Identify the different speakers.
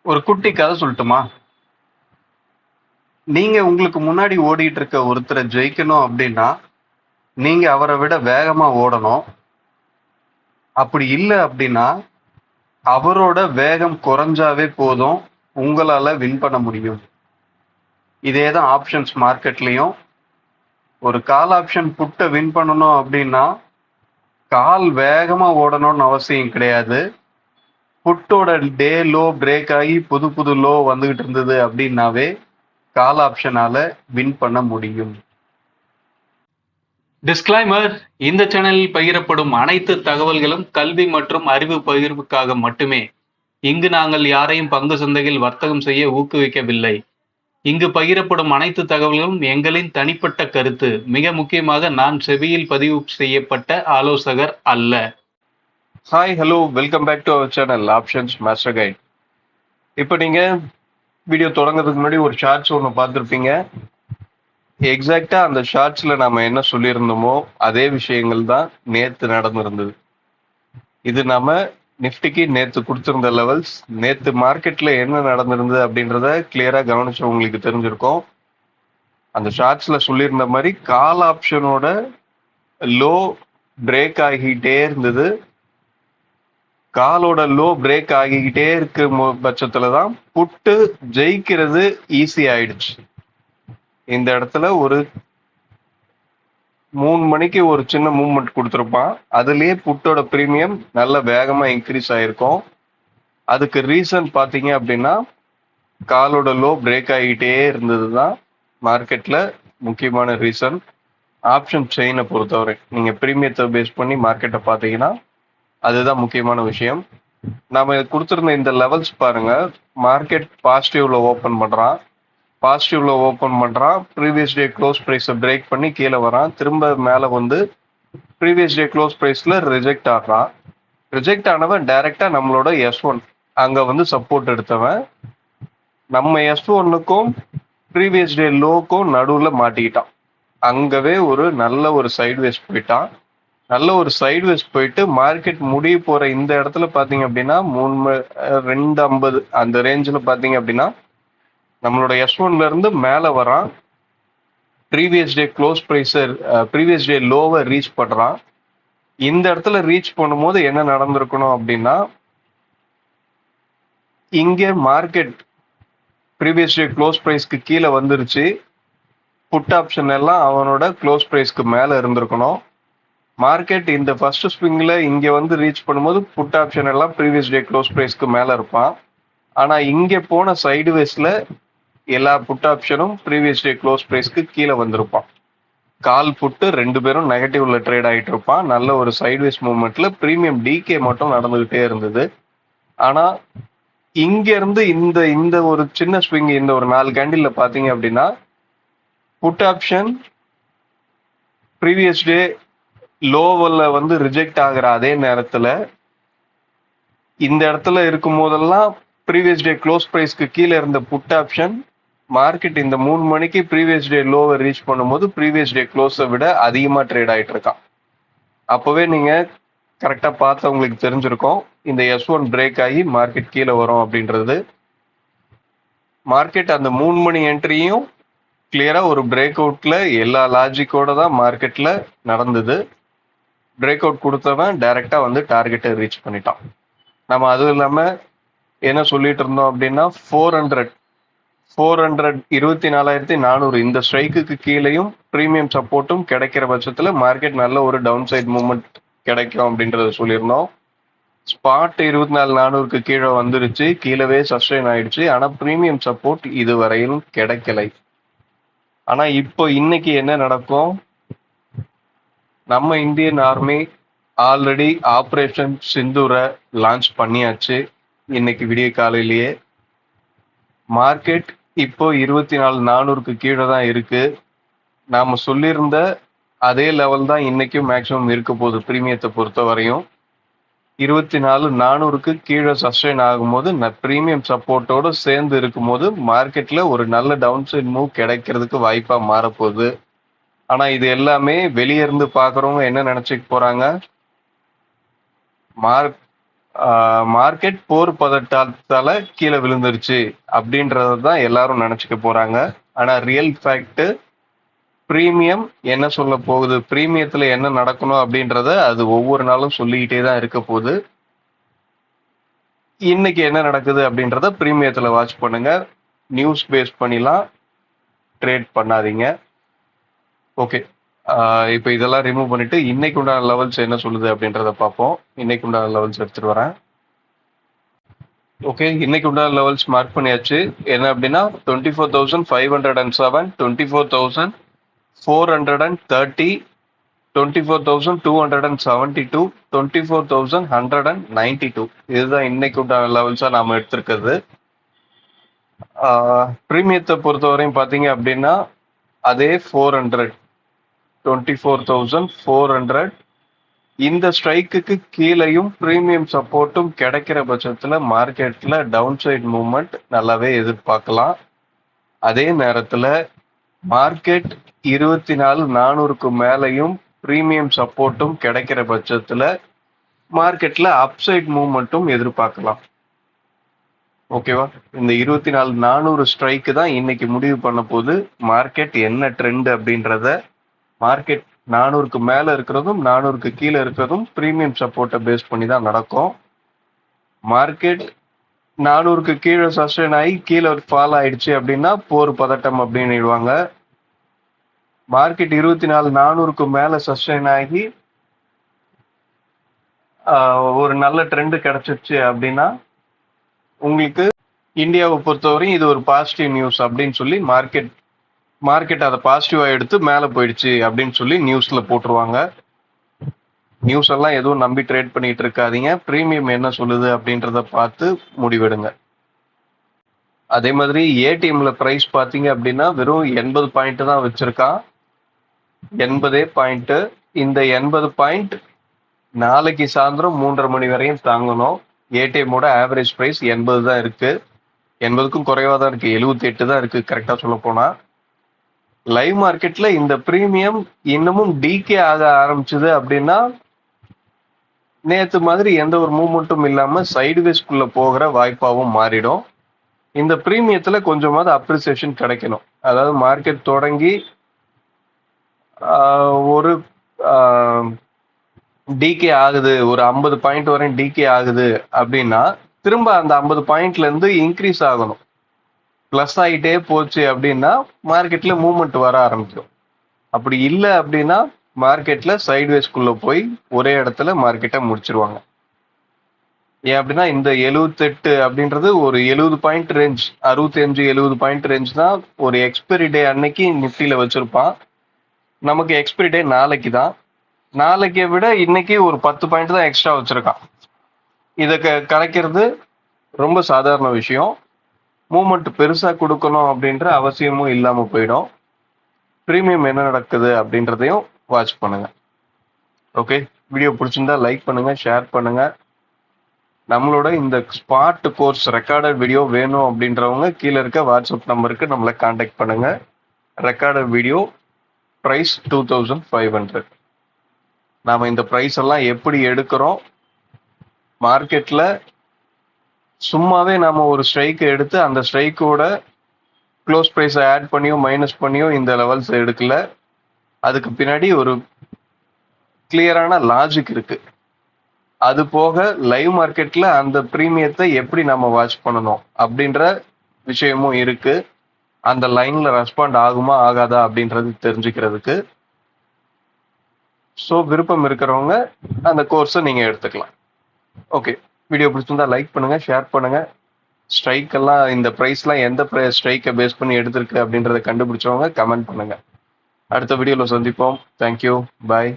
Speaker 1: ஒரு குட்டி கதை சொல்லட்டுமா? நீங்க உங்களுக்கு முன்னாடி ஓடிட்டு இருக்க ஒருத்தரை ஜெயிக்கணும் அப்படின்னா நீங்க அவரை விட வேகமா ஓடணும். அப்படி இல்லை அப்படின்னா அவரோட வேகம் குறைஞ்சாவே போதும், உங்களால வின் பண்ண முடியும். இதே தான் ஆப்ஷன்ஸ் மார்க்கெட்லயும். ஒரு கால் ஆப்ஷன் புட்டை வின் பண்ணணும் அப்படின்னா கால் வேகமா ஓடணும்னு அவசியம் கிடையாது. புட்டோட டே லோ பிரேக் ஆகி புது புது லோ வந்துகிட்டு இருந்தது அப்படின்னாவே கால் ஆப்ஷனால வின் பண்ண முடியும். டிஸ்க்ளைமர்: இந்த சேனலில் பகிரப்படும் அனைத்து தகவல்களும் கல்வி மற்றும் அறிவு பகிர்வுக்காக மட்டுமே. இங்கு நாங்கள் யாரையும் பங்கு சந்தையில் வர்த்தகம் செய்ய ஊக்குவிக்கவில்லை. இங்கு பகிரப்படும் அனைத்து தகவல்களும் எங்களின் தனிப்பட்ட கருத்து. மிக முக்கியமாக, நான் செபியில் பதிவு செய்யப்பட்ட ஆலோசகர் அல்ல. Hi, hello, welcome back to our channel options master guide. இப்போ நீங்க வீடியோ தொடங்குறதுக்கு முன்னாடி ஒரு ஷார்ட்ஸ் ஒன்று பார்த்துருப்பீங்க. எக்ஸாக்டா அந்த ஷார்ட்ஸ்ல நாம என்ன சொல்லியிருந்தோமோ அதே விஷயங்கள் தான் நேத்து நடந்திருந்தது. இது நாம நிஃப்டிக்கு நேத்து கொடுத்திருந்த லெவல்ஸ். நேத்து மார்க்கெட்ல என்ன நடந்திருந்தது அப்படின்றத கிளியரா கவனிச்சு உங்களுக்கு தெரிஞ்சிருக்கும். அந்த ஷார்ட்ஸ்ல சொல்லியிருந்த மாதிரி கால் ஆப்ஷனோட லோ பிரேக் ஆகிக்கிட்டே இருந்தது. காலோட லோ பிரேக் ஆகிக்கிட்டே இருக்கும் பட்சத்துலதான் புட்டு ஜெயிக்கிறது ஈஸி ஆயிடுச்சு. இந்த இடத்துல ஒரு 3 மணிக்கு ஒரு சின்ன மூவ்மெண்ட் கொடுத்துருப்பான். அதுலயே புட்டோட பிரீமியம் நல்ல வேகமா இன்க்ரீஸ் ஆயிருக்கும். அதுக்கு ரீசன் பாத்தீங்க அப்படின்னா காலோட லோ பிரேக் ஆகிட்டே இருந்ததுதான் மார்க்கெட்ல முக்கியமான ரீசன். ஆப்ஷன் செயினை பொறுத்தவரை நீங்க பிரீமியத்தை பேஸ் பண்ணி மார்க்கெட்டை பாத்தீங்கன்னா அதுதான் முக்கியமான விஷயம். நாம கொடுத்திருந்த இந்த லெவல்ஸ் பாருங்க. மார்க்கெட் பாசிட்டிவ்ல ஓபன் பண்றான். ப்ரீவியஸ் டே க்ளோஸ் பிரைஸை பிரேக் பண்ணி கீழே வரான். திரும்ப மேலே வந்து ப்ரீவியஸ் டே க்ளோஸ் பிரைஸ்ல ரிஜெக்ட் ஆகிறான். ரிஜெக்ட் ஆனவன் டைரக்டா நம்மளோட S1 அங்க வந்து சப்போர்ட் எடுத்தவன் நம்ம S1க்கும் ப்ரீவியஸ் டே லோக்கும் நடுவுல மாட்டிக்கிட்டான். அங்கவே ஒரு நல்ல ஒரு சைட்வேஸ் போயிட்டான். நல்ல ஒரு சைட்வேஸ் போயிட்டு மார்க்கெட் முடிய போற இந்த இடத்துல பாத்தீங்க அப்படின்னா 250 அந்த ரேஞ்சில் பாத்தீங்க அப்படின்னா நம்மளோட S1ல இருந்து மேல வரான். Previous day close price previous day லோவை ரீச் பண்றான். இந்த இடத்துல ரீச் பண்ணும்போது என்ன நடந்திருக்கணும் அப்படின்னா, இங்க மார்க்கெட் ப்ரீவியஸ் டே க்ளோஸ் பிரைஸ்க்கு கீழே வந்துருச்சு. புட் ஆப்ஷன் எல்லாம் அவனோட க்ளோஸ் பிரைஸ்க்கு மேல இருந்திருக்கணும். மார்க்கெட் இந்த ஃபர்ஸ்ட் ஸ்விங்ல இங்க வந்து ரீச் பண்ணும்போது புட் ஆப்ஷன் எல்லாம் ப்ரீவியஸ் டே க்ளோஸ் பிரைஸ்க்கு மேல இருப்பான். ஆனா இங்க போன சைடுவேஸ்ல எல்லா புட் ஆப்ஷனும் ப்ரீவியஸ் டே க்ளோஸ் பிரைஸ்க்கு கீழே வந்திருப்பான். கால் புட்டு ரெண்டு பேரும் நெகட்டிவ்ல ட்ரேட் ஆகிட்டு இருப்பான். நல்ல ஒரு சைட்வேஸ் மூவ்மெண்ட்ல பிரீமியம் டிகே மட்டும் நடந்துகிட்டே இருந்தது. ஆனா இங்க இருந்து இந்த இந்த ஒரு சின்ன ஸ்விங், இந்த ஒரு 4 கேண்டில்ல பாத்தீங்க அப்படின்னா புட் ஆப்ஷன் ப்ரீவியஸ் டே லோவல்ல வந்து ரிஜெக்ட் ஆகிற அதே நேரத்துல இந்த இடத்துல இருக்கும் போதெல்லாம் ப்ரீவியஸ் டே க்ளோஸ் பிரைஸ்க்கு கீழே இருந்த புட் ஆப்ஷன் மார்க்கெட் இந்த 3 மணிக்கு ப்ரீவியஸ் டே லோவை ரீச் பண்ணும்போது ப்ரீவியஸ் டே க்ளோஸை விட அதிகமா ட்ரேட் ஆயிட்டு இருக்கான். அப்பவே நீங்க கரெக்டா பார்த்து உங்களுக்கு தெரிஞ்சிருக்கும் இந்த S1 பிரேக் ஆகி மார்க்கெட் கீழே வரும் அப்படின்றது. மார்க்கெட் அந்த 3 மணி என்ட்ரியும் கிளியரா ஒரு பிரேக் அவுட்ல எல்லா லாஜிக்கோட தான் மார்க்கெட்ல நடந்தது. பிரேக் அவுட் கொடுத்தவன் டைரக்டா வந்து டார்கெட்டை ரீச் பண்ணிட்டான். நம்ம அதுவும் இல்லாம என்ன சொல்லிட்டு இருந்தோம் அப்படின்னா 400 24,400 இந்த ஸ்ட்ரைக்குக்கு கீழேயும் பிரீமியம் சப்போர்ட்டும் கிடைக்கிற பட்சத்துல மார்க்கெட் நல்ல ஒரு டவுன் சைட் மூவ்மெண்ட் கிடைக்கும் அப்படின்றத சொல்லியிருந்தோம். ஸ்பாட் 24,400க்கு கீழே வந்துருச்சு, கீழவே சஸ்டெயின் ஆயிடுச்சு. ஆனா பிரீமியம் சப்போர்ட் இதுவரையிலும் கிடைக்கலை. ஆனா இப்போ இன்னைக்கு என்ன நடக்கும்? நம்ம இந்தியன் ஆர்மி ஆல்ரெடி ஆபரேஷன் சிந்தூரை லான்ச் பண்ணியாச்சு. இன்னைக்கு விடிய காலையிலேயே மார்க்கெட் இப்போ 24,400க்கு கீழே தான் இருக்கு. நாம சொல்லியிருந்த அதே லெவல் தான் இன்னைக்கும் மேக்சிமம் இருக்க போகுது. பிரீமியத்தை பொறுத்த வரையும் 24,400க்கு கீழே சஸ்டெயின் ஆகும்போது பிரீமியம் சப்போர்ட்டோட சேர்ந்து இருக்கும்போது மார்க்கெட்ல ஒரு நல்ல டவுன் சைட் மூவ் கிடைக்கிறதுக்கு வாய்ப்பா மாறப்போகுது. ஆனா இது எல்லாமே வெளியே இருந்து பாக்குறவங்க என்ன நினைச்சுக்க போறாங்க?
Speaker 2: மார்க்கெட் போர் பதட்டத்தால கீழே விழுந்துருச்சு அப்படின்றத தான் எல்லாரும் நினைச்சுக்க போறாங்க. ஆனா ரியல் ஃபேக்ட் பிரீமியம் என்ன சொல்ல போகுது, பிரீமியத்துல என்ன நடக்கணும் அப்படின்றத அது ஒவ்வொரு நாளும் சொல்லிக்கிட்டே தான் இருக்க போகுது. இன்னைக்கு என்ன நடக்குது அப்படின்றத பிரீமியத்துல வாட்ச் பண்ணுங்க. நியூஸ் பேஸ் பண்ணிலாம் ட்ரேட் பண்ணாதீங்க. ஓகே, இப்போ இதெல்லாம் ரிமூவ் பண்ணிட்டு இன்னைக்கு உண்டான லெவல்ஸ் என்ன சொல்லுது அப்படின்றத பார்ப்போம். இன்னைக்கு உண்டான லெவல்ஸ் எடுத்துட்டு வரேன். ஓகே, இன்னைக்கு உண்டான லெவல்ஸ் மார்க் பண்ணியாச்சு. என்ன அப்படின்னா 24,507, 24,430, 24,272, 24,192. இதுதான் இன்னைக்கு உண்டான லெவல்ஸா நாம எடுத்திருக்கிறது. பிரீமியத்தை பொறுத்தவரையும் பார்த்தீங்க அப்படின்னா அதே 400, 24,400 இந்த ஸ்ட்ரைக்குக்கு கீழேயும் பிரீமியம் சப்போர்ட்டும் கிடைக்கிற பட்சத்துல மார்க்கெட்ல டவுன் சைட் மூவ்மெண்ட் நல்லாவே எதிர்பார்க்கலாம். அதே நேரத்துல மார்க்கெட் 24,400க்கு மேலையும் பிரீமியம் சப்போர்ட்டும் கிடைக்கிற பட்சத்துல மார்க்கெட்ல அப்சைட் மூவ்மெண்ட்டும் எதிர்பார்க்கலாம். ஓகேவா, இந்த 24,400 ஸ்ட்ரைக்கு தான் இன்னைக்கு முடிவு பண்ண போது மார்க்கெட் என்ன ட்ரெண்ட் அப்படின்றத. மார்க்கெட் 400க்கு மேல இருக்கிறதும் 400க்கு கீழே இருக்கிறதும் பிரீமியம் சப்போர்ட்டை பேஸ் பண்ணி தான் நடக்கும். மார்க்கெட் 400க்கு கீழே சஸ்டெயின் ஆகி கீழே ஃபால் ஆயிடுச்சு அப்படின்னா போர் பதட்டம் அப்படின்னு. மார்க்கெட் 24,400க்கு மேல சஸ்டெயின் ஆகி ஒரு நல்ல ட்ரெண்ட் கிடைச்சிருச்சு அப்படின்னா உங்களுக்கு இந்தியாவை பொறுத்தவரையும் இது ஒரு பாசிட்டிவ் நியூஸ் அப்படின்னு சொல்லி மார்க்கெட் அதை பாசிட்டிவா எடுத்து மேலே போயிடுச்சு அப்படின்னு சொல்லி நியூஸ்ல போட்டுருவாங்க. நியூஸ் எல்லாம் எதுவும் நம்பி ட்ரேட் பண்ணிட்டு இருக்காதீங்க. பிரீமியம் என்ன சொல்லுது அப்படின்றத பார்த்து முடிவெடுங்க. அதே மாதிரி ஏடிஎம்ல பிரைஸ் பார்த்தீங்க அப்படின்னா வெறும் 80 பாயிண்ட் தான் வச்சிருக்கான். 80 பாயிண்ட். இந்த 80 பாயிண்ட் நாளைக்கு சாயந்தரம் 3:30 மணி வரையும் தாங்கணும். ஏடிஎம்மோட ஆவரேஜ் பிரைஸ் 80 தான் இருக்கு. 80க்கும் குறைவா தான் இருக்கு. 78 தான் இருக்கு கரெக்டா சொல்ல போனா. லைவ் மார்க்கெட்ல இந்த பிரீமியம் இன்னமும் டிகே ஆக ஆரம்பிச்சது அப்படின்னா நேத்து மாதிரி எந்த ஒரு மூவ்மெண்ட்டும் இல்லாம சைடுவேஸ்குள்ள போகிற வாய்ப்பாகவும் மாறிடும். இந்த பிரீமியத்துல கொஞ்சமாவது அப்ரிசியேஷன் கிடைக்கணும். அதாவது மார்க்கெட் தொடங்கி ஒரு டிகே ஆகுது, ஒரு 50 பாயிண்ட் வரையும் டிகே ஆகுது அப்படின்னா திரும்ப அந்த 50 பாயிண்ட்ல இருந்து இன்க்ரீஸ் ஆகணும். பிளஸ் ஆகிட்டே போச்சு அப்படின்னா மார்க்கெட்ல மூவ்மெண்ட் வர ஆரம்பிக்கும். அப்படி இல்லை அப்படின்னா மார்க்கெட்ல சைட்வேஸ்குள்ள போய் ஒரே இடத்துல மார்க்கெட்டை முடிச்சிருவாங்க. ஏன் அப்படின்னா இந்த 78 அப்படின்றது ஒரு 70 பாயிண்ட் ரேஞ்ச், 65-70 பாயிண்ட் ரேஞ்ச் தான் ஒரு எக்ஸ்பைரி டே அன்னைக்கு நிஃப்டியில வச்சிருப்பான். நமக்கு எக்ஸ்பைரி டே நாளைக்கு தான். நாளைக்கை விட இன்னைக்கு ஒரு 10 பாயிண்ட் தான் எக்ஸ்ட்ரா வச்சிருக்கான். இதை கரைக்கிறது ரொம்ப சாதாரண விஷயம். மூவ்மெண்ட் பெருசா கொடுக்கணும் அப்படின்ற அவசியமும் இல்லாம போயிடும். பிரீமியம் என்ன நடக்குது அப்படின்றதையும் வாட்ச் பண்ணுங்க. ஓகே, வீடியோ பிடிச்சிருந்தா லைக் பண்ணுங்க, ஷேர் பண்ணுங்க. நம்மளோட இந்த ஸ்பாட் கோர்ஸ் ரெக்கார்டட் வீடியோ வேணும் அப்படின்றவங்க கீழே இருக்க வாட்ஸ்அப் நம்பருக்கு நம்மளை காண்டாக்ட் பண்ணுங்க. Recorded video price 2500. நாம இந்த ப்ரைஸ் எல்லாம் எப்படி எடுக்கிறோம், மார்க்கெட்ல சும்மாவே நாம ஒரு ஸ்ட்ரைக்கை எடுத்து அந்த ஸ்ட்ரைக்கோட க்ளோஸ் ப்ரைஸை ஆட் பண்ணியோ மைனஸ் பண்ணியோ இந்த லெவல்ஸ் எடுக்கல. அதுக்கு பின்னாடி ஒரு கிளியரான லாஜிக் இருக்கு. அது போக லைவ் மார்க்கெட்ல அந்த பிரீமியத்தை எப்படி நம்ம வாட்ச் பண்ணணும் அப்படின்ற விஷயமும் இருக்கு. அந்த லைன்ல ரெஸ்பாண்ட் ஆகுமா ஆகாதா அப்படின்றது தெரிஞ்சுக்கிறதுக்கு. ஸோ விருப்பம் இருக்கிறவங்க அந்த கோர்ஸை நீங்க எடுத்துக்கலாம். ஓகே, வீடியோ பிடிச்சிருந்தா லைக் பண்ணுங்க, ஷேர் பண்ணுங்க. ஸ்ட்ரைக் எல்லாம் இந்த ப்ரைஸ்லாம் எந்த ஸ்ட்ரைக்கை பேஸ் பண்ணி எடுத்திருக்கு அப்படின்றத கண்டுபிடிச்சவங்க கமெண்ட் பண்ணுங்க. அடுத்த வீடியோல சந்திப்போம். தேங்க்யூ, பாய்.